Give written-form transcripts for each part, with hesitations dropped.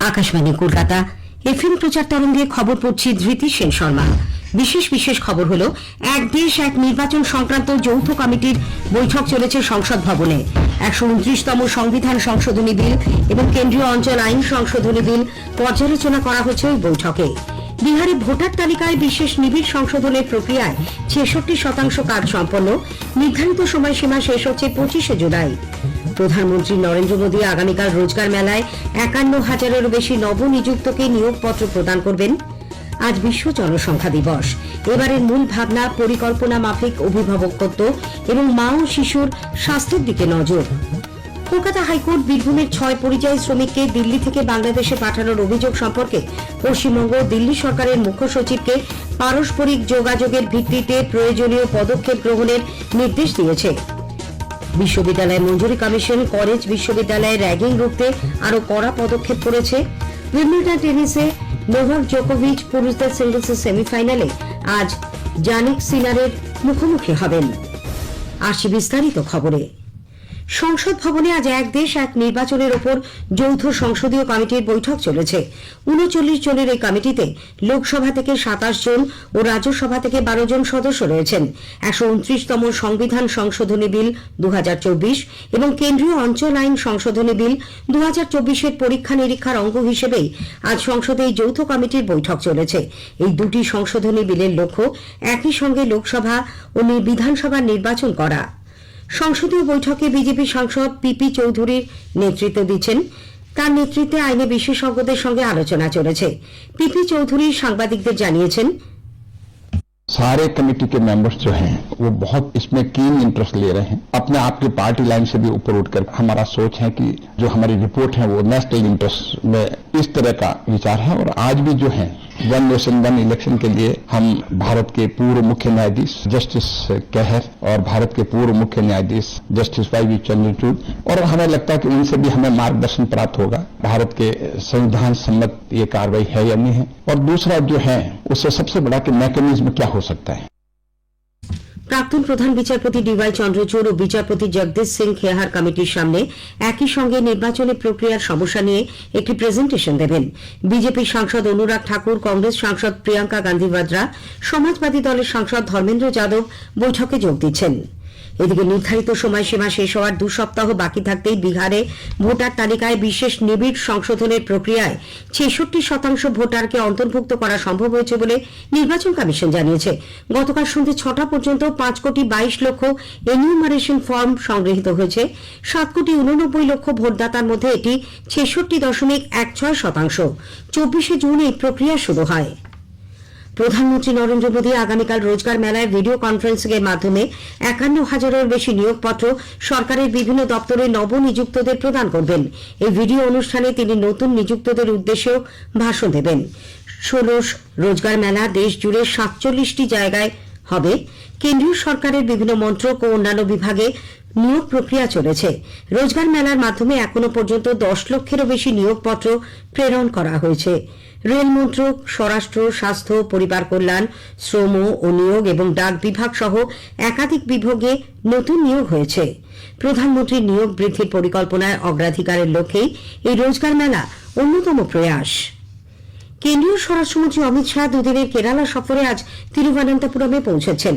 Akashvani Kolkata FM প্রচার তরঙ্গে খবর পড়ছি ধৃতি সেন শর্মা। বিশেষ খবর হলো এক দেশ এক নির্বাচন সংক্রান্ত যৌথ কমিটির বৈঠক চলেছে সংসদ ভবনে। 129তম সংবিধান সংশোধনী বিল এবং কেন্দ্রীয় অঞ্চল আইন সংশোধনী বিল পর্যালোচনা করা হচ্ছে ওই বৈঠকে। বিহারে ভোটার তালিকায় বিশেষ নিবিড় সংশোধনের প্রক্রিয়ায় 66% কাজ সম্পন্ন। নির্ধারিত সময়সীমা শেষ হচ্ছে 25শে জুলাই। প্রধানমন্ত্রী নরেন্দ্র মোদী আগামীকাল রোজগার মেলায় 51,000-এরও বেশি নবনিযুক্তকে নিয়োগপত্র প্রদান করবেন। আজ বিশ্ব জনসংখ্যা দিবস। এবারের মূল ভাবনা পরিকল্পনা মাফিক অভিভাবকত্ব এবং মা ও শিশুর স্বাস্থ্যের দিকে নজর। কলকাতা হাইকোর্ট বীরভূমের 6 পরিযায়ী শ্রমিককে দিল্লি থেকে বাংলাদেশে পাঠানোর অভিযোগ সম্পর্কে পশ্চিমবঙ্গ দিল্লি সরকারের মুখ্য সচিবকে পারস্পরিক যোগাযোগের ভিত্তিতে প্রয়োজনীয় পদক্ষেপ গ্রহণের নির্দেশ দিয়েছে। বিশ্ববিদ্যালয় মঞ্জুরি কমিশন কলেজ বিশ্ববিদ্যালয়ে র্যাগিং রুখতে আরো কড়া পদক্ষেপ করেছে। উইম্বলডন টেনিসে নোভাক জোকোভিচ পুরুষদের সিঙ্গলসের সেমিফাইনালে আজ জানিক সিনারের মুখোমুখি হবেন। আসি বিস্তারিত খবরে। সংসদ ভবনে আজ এক দেশ এক নির্বাচনের ওপর যৌথ সংসদীয় কমিটির বৈঠক চলেছে। 39 জনের এই কমিটিতে লোকসভা থেকে 27 জন ও রাজ্যসভা থেকে 12 জন সদস্য রয়েছেন। 129তম সংবিধান সংশোধনী বিল 2024 এবং কেন্দ্রীয় অঞ্চল আইন সংশোধনী বিল 2024-এর পরীক্ষা নিরীক্ষার অঙ্গ হিসেবেই আজ সংসদে এই যৌথ কমিটির বৈঠক চলেছে। এই দুটি সংশোধনী বিলের লক্ষ্য একই সঙ্গে লোকসভা ও বিধানসভার নির্বাচন করা। সংসদীয় বৈঠকে বিজেপি সাংসদ পিপি চৌধুরীর নেতৃত্ব দিচ্ছেন। তার নেতৃত্বে আইনে বিশেষজ্ঞদের সঙ্গে আলোচনা চলেছে। পিপি চৌধুরী সাংবাদিকদের জানিয়েছেন, सारे कमेटी के मेंबर्स जो हैं वो बहुत इसमें कीन इंटरेस्ट ले रहे हैं। अपने आप की पार्टी लाइन से भी ऊपर उठकर हमारा सोच है कि जो हमारी रिपोर्ट है वो नेशनल इंटरेस्ट में इस तरह का विचार है। और आज भी जो है वन नेशन वन इलेक्शन के लिए हम भारत के पूर्व मुख्य न्यायाधीश जस्टिस कहर और भारत के पूर्व मुख्य न्यायाधीश जस्टिस वाई चंद्रचूड़, और हमें लगता है कि उनसे भी हमें मार्गदर्शन प्राप्त होगा भारत के संविधान सम्मत ये कार्रवाई है या नहीं है। और दूसरा जो है उससे सबसे बड़ा कि मैकेनिज्म क्या हो सकता है। প্রাক্তন প্রধান বিচারপতি ডিওয়াই চন্দ্রচূড় ও বিচারপতি জগদীশ সিং খেহার কমিটির সামনে একই সঙ্গে নির্বাচনী প্রক্রিয়ার সমস্যা নিয়ে একটি প্রেজেন্টেশন দেবেন। বিজেপি সাংসদ অনুরাগ ঠাকুর, কংগ্রেস সাংসদ প্রিয়াঙ্কা গান্ধী বাদ্রা, সমাজবাদী দলের সাংসদ ধর্মেন্দ্র যাদব বৈঠকে যোগ দিচ্ছেন। এদিকে নির্ধারিত সময়সীমা শেষ হওয়ার 2 সপ্তাহ বাকি থাকতেই বিহারে ভোটার তালিকায় বিশেষ নিবিড় সংশোধনের প্রক্রিয়ায় 66% ভোটারকে অন্তর্ভুক্ত করা সম্ভব হয়েছে বলে নির্বাচন কমিশন জানিয়েছে। গতকাল সন্ধ্যে 6টা পর্যন্ত 5,22,00,000 এনিউমারেশন ফর্ম সংগৃহীত হয়েছে। 7,89,00,000 ভোটদাতার মধ্যে এটি 66.16%। 24শে জুন এই প্রক্রিয়া শুরু হয়। প্রধানমন্ত্রী নরেন্দ্র মোদী আগামীকাল রোজগার মেলায় ভিডিও কনফারেন্সিং এর মাধ্যমে 51,000-এর বেশি নিয়োগপত্র সরকারের বিভিন্ন দপ্তরে নবনিযুক্তদের প্রদান করবেন। এই ভিডিও অনুষ্ঠানে তিনি নতুন নিযুক্তদের উদ্দেশ্যেও ভাষণ দেবেন। 16 রোজগার মেলা দেশ জুড়ে 47টি জায়গায় হবে। কেন্দ্রীয় সরকারের বিভিন্ন মন্ত্রক ও অন্যান্য বিভাগে নিয়োগ প্রক্রিয়া চলেছে। রোজগার মেলার মাধ্যমে এখনো পর্যন্ত 10 লক্ষেরও বেশি নিয়োগপত্র প্রেরণ করা হয়েছে। রেল মন্ত্রক, স্বরাষ্ট্র, স্বাস্থ্য, পরিবার কল্যাণ, শ্রম ও নিয়োগ এবং ডাক বিভাগ সহ একাধিক বিভাগে নতুন নিয়োগ হয়েছে। প্রধানমন্ত্রীর নিয়োগ বৃদ্ধির পরিকল্পনায় অগ্রাধিকারের লক্ষ্যেই এই রোজগার মেলা অন্যতম প্রয়াস। কেন্দ্রীয় স্বরাষ্ট্রমন্ত্রী অমিত শাহ দুদিনের কেরালা সফরে আজ তিরুবনন্তপুরমে পৌঁছেছেন।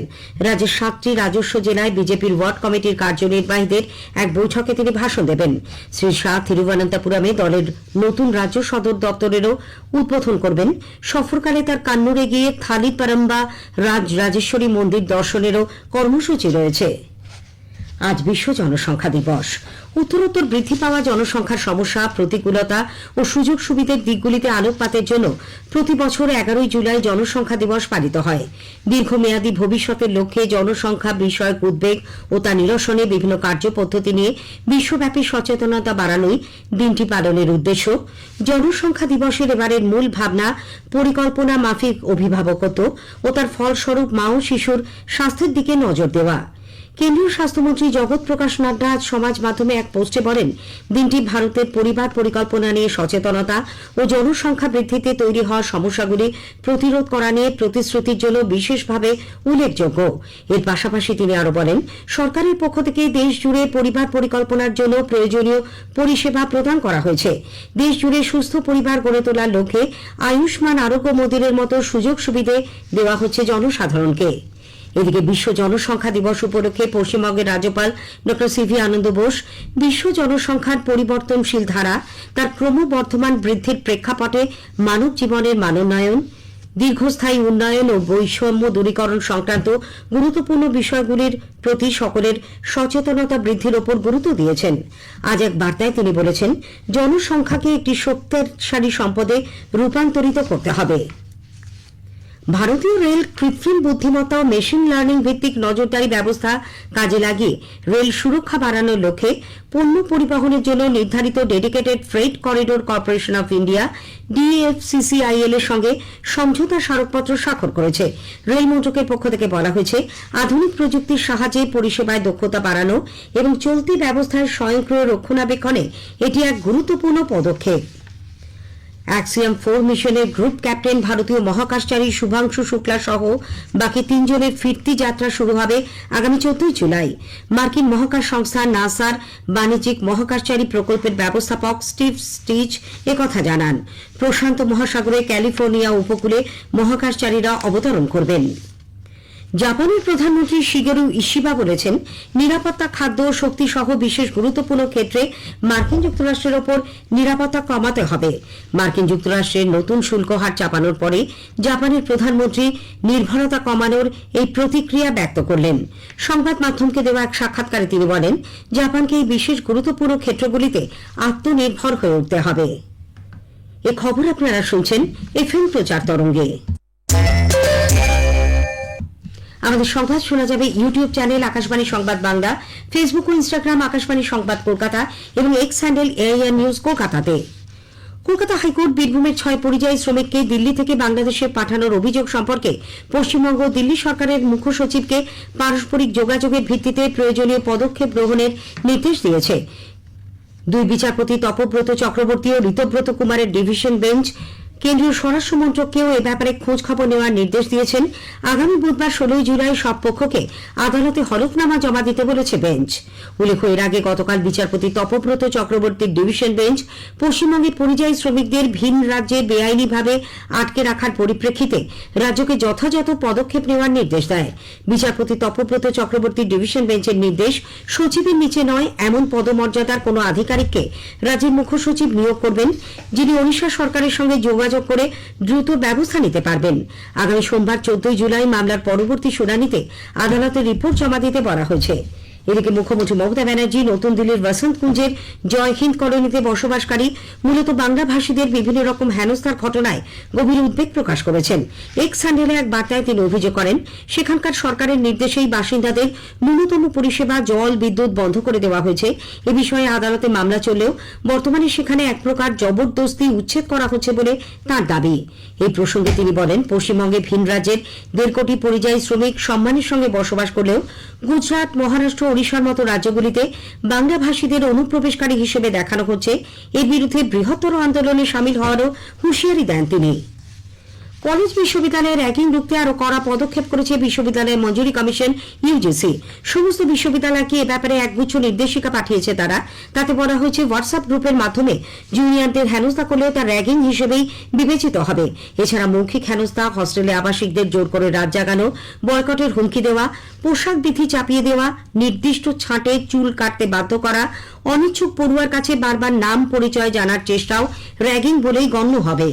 রাজ্যের 7টি রাজস্ব জেলায় বিজেপির ওয়ার্ড কমিটির কার্যনির্বাহীদের এক বৈঠকে তিনি ভাষণ দেবেন। শ্রী শাহ তিরুবনন্তপুরমে দলের নতুন রাজ্য সদর দপ্তরেরও উদ্বোধন করবেন। সফরকালে তার কান্নুরে গিয়ে থালিপারম্বা রাজেশ্বরী মন্দির দর্শনেরও কর্মসূচি রয়েছে। আজ বিশ্ব জনসংখ্যা দিবস। উত্তরোত্তর বৃদ্ধি পাওয়া জনসংখ্যার সমস্যা, প্রতিকূলতা ও সুযোগ সুবিধার দিকগুলিতে আলোকপাতের জন্য প্রতি বছর 11 জুলাই জনসংখ্যা দিবস পালিত হয়। দীর্ঘমেয়াদী ভবিষ্যতের লক্ষ্যে জনসংখ্যা বিষয়ক উদ্বেগ ও তা নিরসনে বিভিন্ন কার্যপদ্ধতি নিয়ে বিশ্বব্যাপী সচেতনতা বাড়ানোই দিনটি পালনের উদ্দেশ্য। জনসংখ্যা দিবসের এবারের মূল ভাবনা পরিকল্পনা মাফিক অভিভাবকত্ব ও তার ফলস্বরূপ মা ও শিশুর স্বাস্থ্যের দিকে নজর দেওয়া। কেন্দ্রীয় স্বাস্থ্যমন্ত্রী জগৎ প্রকাশ নাড্ডা আজ সমাজ মাধ্যমে এক পোস্টে বলেন, দিনটি ভারতের পরিবার পরিকল্পনা নিয়ে সচেতনতা ও জনসংখ্যা বৃদ্ধিতে তৈরি হওয়া সমস্যাগুলি প্রতিরোধ করা নিয়ে প্রতিশ্রুতির জন্য বিশেষভাবে উল্লেখযোগ্য। এর পাশাপাশি তিনি আরো বলেন, সরকারের পক্ষ থেকে দেশ জুড়ে পরিবার পরিকল্পনার জন্য প্রয়োজনীয় পরিষেবা প্রদান করা হয়েছে। দেশ জুড়ে সুস্থ পরিবার গড়ে তোলার লক্ষ্যে আয়ুষ্মান আরোগ্য মন্দিরের মতো সুযোগ সুবিধে দেওয়া হচ্ছে জনসাধারণকে। এদিকে বিশ্ব জনসংখ্যা দিবস উপলক্ষে পশ্চিমবঙ্গের রাজ্যপাল ডঃ সিভি আনন্দ বোস বিশ্ব জনসংখ্যার পরিবর্তনশীল ধারা, তার ক্রমবর্ধমান বৃদ্ধির প্রেক্ষাপটে মানব জীবনের মানোন্নয়ন, দীর্ঘস্থায়ী উন্নয়ন ও বৈষম্য দূরীকরণ সংক্রান্ত গুরুত্বপূর্ণ বিষয়গুলির প্রতি সকলের সচেতনতা বৃদ্ধির ওপর গুরুত্ব দিয়েছেন। আজ এক বার্তায় তিনি বলেছেন, জনসংখ্যাকে একটি শক্তিশালী সম্পদে রূপান্তরিত করতে হবে। ভারতীয় রেল কৃত্রিম বুদ্ধিমত্তা ও মেশিন লার্নিং ভিত্তিক নজরদারি ব্যবস্থা কাজে লাগিয়ে রেল সুরক্ষা বাড়ানোর লক্ষ্যে পণ্য পরিবহনের জন্য নির্ধারিত dedicated freight corridor corporation of India DFCCIL এর সঙ্গে সমঝোতা স্মারকপত্র স্বাক্ষর করেছে। রেল মন্ত্রকের পক্ষ থেকে বলা হয়েছে, আধুনিক প্রযুক্তির সাহায্যে পরিষেবায় দক্ষতা বাড়ানো এবং চলতি ব্যবস্থার স্বয়ংক্রিয় রক্ষণাবেক্ষণে এটি এক গুরুত্বপূর্ণ পদক্ষেপ। অ্যাক্সিয়াম 4 মিশনের গ্রুপ ক্যাপ্টেন ভারতীয় মহাকাশচারী শুভাংশু শুক্লা সহ বাকি 3 জনের ফিরতি যাত্রা শুরু হবে আগামী 14 জুলাই। মার্কিন মহাকাশ সংস্থা নাসার বাণিজ্যিক মহাকাশচারী প্রকল্পের ব্যবস্থাপক স্টিভ স্টিচ একথা জানান। প্রশান্ত মহাসাগরে ক্যালিফোর্নিয়া উপকূলে মহাকাশচারীরা অবতরণ করবেন। জাপানের প্রধানমন্ত্রী শিগেরু ইশিবা বলেছেন, নিরাপত্তা, খাদ্য ও শক্তি সহ বিশেষ গুরুত্বপূর্ণ ক্ষেত্রে মার্কিন যুক্তরাষ্ট্রের ওপর নিরাপত্তা কমাতে হবে। মার্কিন যুক্তরাষ্ট্রের নতুন শুল্ক হার চাপানোর পরে জাপানের প্রধানমন্ত্রী নির্ভরতা কমানোর এই প্রতিক্রিয়া ব্যক্ত করলেন। সংবাদ মাধ্যমকে দেওয়া এক সাক্ষাৎকারে তিনি বলেন, জাপানকে এই বিশেষ গুরুত্বপূর্ণ ক্ষেত্রগুলিতে আত্মনির্ভর হয়ে উঠতে হবে। এ খবর আপনারা শুনছেন FM প্রচার তরঙ্গে। আমাদের সংবাদ শোনা যাবে ইউটিউব চ্যানেল আকাশবাণী সংবাদ বাংলা, ফেসবুক ও ইনস্টাগ্রাম আকাশবাণী সংবাদ কলকাতা এবং এক্স হ্যান্ডেল AIR নিউজ কলকাতাতে। কলকাতা হাইকোর্ট বীরভূমের 6 পরিযায়ী শ্রমিককে দিল্লি থেকে বাংলাদেশে পাঠানোর অভিযোগ সম্পর্কে পশ্চিমবঙ্গ ও দিল্লি সরকারের মুখ্য সচিবকে পারস্পরিক যোগাযোগের ভিত্তিতে প্রয়োজনীয় পদক্ষেপ গ্রহণের নির্দেশ দিয়েছে। 2 বিচারপতি তপব্রত চক্রবর্তী ও ঋতব্রত কুমারের ডিভিশন বেঞ্চ কেন্দ্রীয় স্বরাষ্ট্র মন্ত্রককেও এ ব্যাপারে খোঁজ খবর নেওয়ার নির্দেশ দিয়েছেন। আগামী বুধবার 16 জুলাই সব পক্ষকে আদালতে হলফনামা জমা দিতে বলেছে বেঞ্চ। উল্লেখ্য, এর আগে গতকাল বিচারপতি তপব্রত চক্রবর্তীর ডিভিশন বেঞ্চ পশ্চিমবঙ্গের পরিযায়ী শ্রমিকদের ভিন রাজ্যে বেআইনিভাবে আটকে রাখার পরিপ্রেক্ষিতে রাজ্যকে যথাযথ পদক্ষেপ নেওয়ার নির্দেশ দেয়। বিচারপতি তপব্রত চক্রবর্তীর ডিভিশন বেঞ্চের নির্দেশ, সচিবের নিচে নয় এমন পদমর্যাদার কোনো আধিকারিককে রাজ্যের মুখ্য সচিব নিয়োগ করবেন, যিনি ওড়িশা সরকারের সঙ্গে যোগাযোগ করে দ্রুত ব্যবস্থা নিতে পারবেন। আগামী সোমবার 14 জুলাই মামলার পরবর্তী শুনানিতে আদালতে রিপোর্ট জমা দিতে বলা হয়েছে। এদিকে মুখ্যমন্ত্রী মমতা ব্যানার্জি নতুন দিল্লির বসন্ত কুঞ্জের জয় হিন্দ কলোনিতে বসবাসকারী মূলত বাংলা ভাষীদের বিভিন্ন রকম হেনস্থার ঘটনায় গভীর উদ্বেগ প্রকাশ করেছেন। এক্স হ্যান্ডেলে এক বার্তায় তিনি অভিযোগ করেন, সেখানকার সরকারের নির্দেশেই বাসিন্দাদের ন্যূনতম পরিষেবা জল বিদ্যুৎ বন্ধ করে দেওয়া হয়েছে। এ বিষয়ে আদালতে মামলা চললেও বর্তমানে সেখানে এক প্রকার জবরদস্তি উচ্ছেদ করা হচ্ছে বলে তার দাবি। এই প্রসঙ্গে তিনি বলেন, পশ্চিমবঙ্গে ভিন রাজ্যের 1.5 কোটি পরিযায়ী শ্রমিক সম্মানের সঙ্গে বসবাস করলেও গুজরাট, মহারাষ্ট্র, ওড়িশার মতো রাজ্যগুলিতে বাংলা ভাষীদের অনুপ্রবেশকারী হিসেবে দেখানো হচ্ছে। এর বিরুদ্ধে বৃহত্তর আন্দোলনে সামিল হওয়ারও হুঁশিয়ারি দেন তিনি। কলেজ বিশ্ববিদ্যালয়ের র্যাগিং রুখতে আরো কড়া পদক্ষেপ করেছে বিশ্ববিদ্যালয় মঞ্জুরি কমিশন UGC। সমস্ত বিশ্ববিদ্যালয়কে এ ব্যাপারে একগুচ্ছ নির্দেশিকা পাঠিয়েছে তারা। তাতে বলা হয়েছে, হোয়াটসঅ্যাপ গ্রুপের মাধ্যমে জুনিয়রদের হেনস্থা করলেও তা র্যাগিং হিসেবেই বিবেচিত হবে। এছাড়া মৌখিক হেনস্থা, হস্টেলে আবাসিকদের জোর করে রাত জাগানো, বয়কটের হুমকি দেওয়া, পোশাক বিধি চাপিয়ে দেওয়া, নির্দিষ্ট ছাঁটে চুল কাটতে বাধ্য করা, অনিচ্ছুক পড়ুয়ার কাছে বারবার নাম পরিচয় জানার চেষ্টাও র্যাগিং বলেই গণ্য হবে।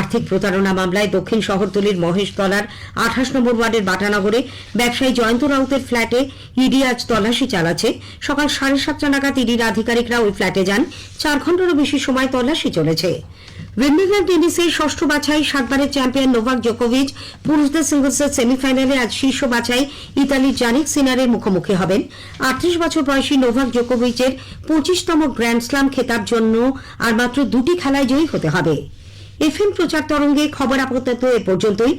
আর্থিক প্রতারণা মামলায় দক্ষিণ শহরতলির মহেশতলার 28 নম্বর ওয়ার্ডের বাটানগরে ব্যবসায়ী জয়ন্ত রাউতের ফ্ল্যাটে ইডি আজ তল্লাশি চালাচ্ছে। সকাল 7:30 নাগাদ ইডির আধিকারিকরা ওই ফ্ল্যাটে যান। 4 ঘন্টারও বেশি সময় তল্লাশি চলেছে। উইম্বলডন টেনিসের 6ষ্ঠ বাছাই 7 বারের চ্যাম্পিয়ন নোভাক জোকোভিচ পুরুষদের সিঙ্গলসের সেমিফাইনালে আজ শীর্ষ বাছাই ইতালির জানিক সিনারের মুখোমুখি হবেন। 38 বছর বয়সী নোভাক জোকোভিচের 25তম গ্র্যান্ড স্লাম খেতাব জন্য আর মাত্র 2টি খেলায় জয়ী হতে হবে। FM প্রচার তরঙ্গে খবর আপাতত এ পর্যন্তই।